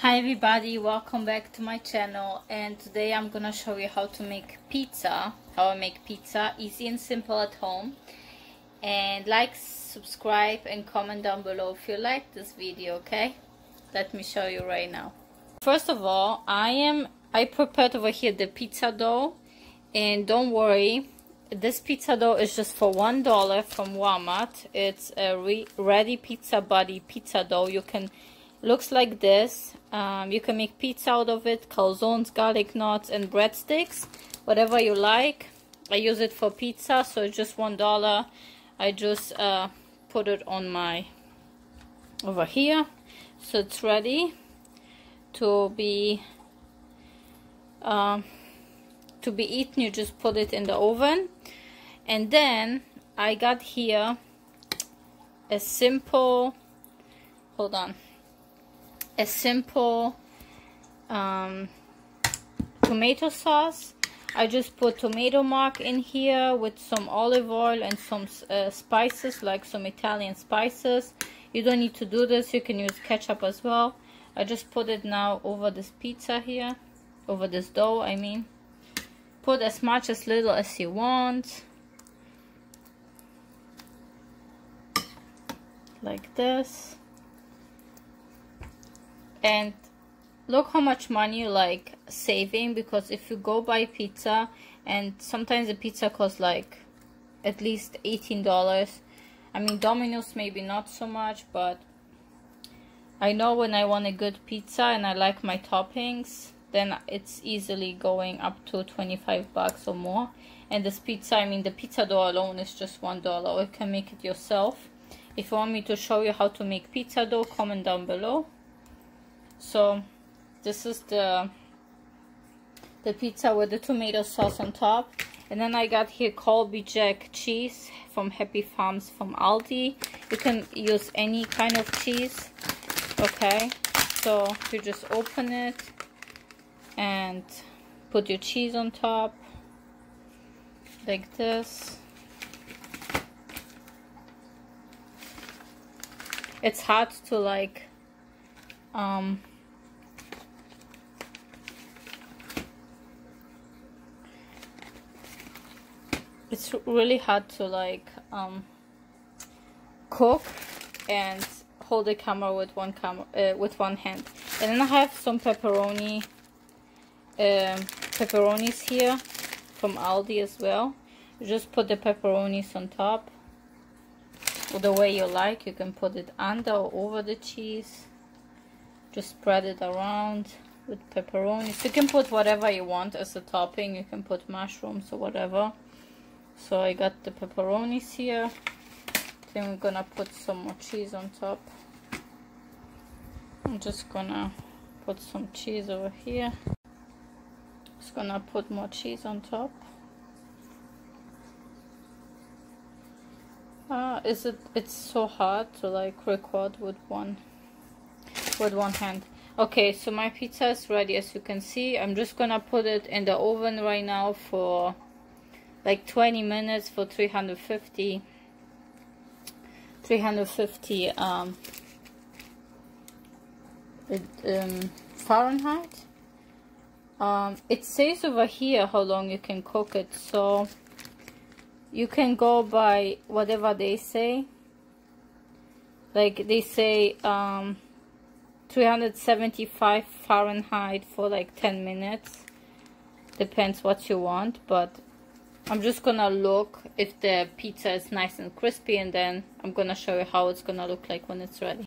Hi everybody, welcome back to my channel, and today I'm gonna show you how to make pizza, how I make pizza easy and simple at home. And like, subscribe and comment down below if you like this video. Okay, let me show you right now. First of all, I prepared over here the pizza dough, and don't worry, this pizza dough is just for $1 from Walmart. It's a ready pizza body pizza dough. You can looks like this. You can make pizza out of it, calzones, garlic knots, and breadsticks, whatever you like. I use it for pizza, so it's just $1. I just put it on my over here, so it's ready to be eaten. You just put it in the oven, and then I got here a simple, hold on, a simple tomato sauce. I just put tomato mark in here with some olive oil and some spices, like some Italian spices. You don't need to do this, you can use ketchup as well. I just put it now over this pizza here, over this dough I mean. Put as much as little as you want, like this. And look how much money you like saving, because if you go buy pizza, and sometimes the pizza costs like at least $18. I mean, Domino's maybe not so much, but I know when I want a good pizza and I like my toppings, then it's easily going up to 25 bucks or more. And this pizza, I mean, the pizza dough alone is just $1, or you can make it yourself. If you want me to show you how to make pizza dough, comment down below. So this is the pizza with the tomato sauce on top. And then I got here Colby Jack cheese from Happy Farms from Aldi. You can use any kind of cheese. Okay, so you just open it and put your cheese on top like this. It's hard to like it's really hard to like cook and hold the camera with one hand. And then I have some pepperonis here from Aldi as well. You just put the pepperonis on top, or the way you like. You can put it under or over the cheese. Just spread it around with pepperonis. You can put whatever you want as a topping. You can put mushrooms or whatever. So I got the pepperonis here. Then we're gonna put some more cheese on top. I'm just gonna put some cheese over here. Just gonna put more cheese on top. It's so hard to like record with one hand. Okay, so my pizza is ready, as you can see. I'm just gonna put it in the oven right now for like 20 minutes for 350 Fahrenheit. It says over here how long you can cook it, so you can go by whatever they say. Like they say 375 Fahrenheit for like 10 minutes. Depends what you want, but I'm just gonna look if the pizza is nice and crispy, and then I'm gonna show you how it's gonna look like when it's ready.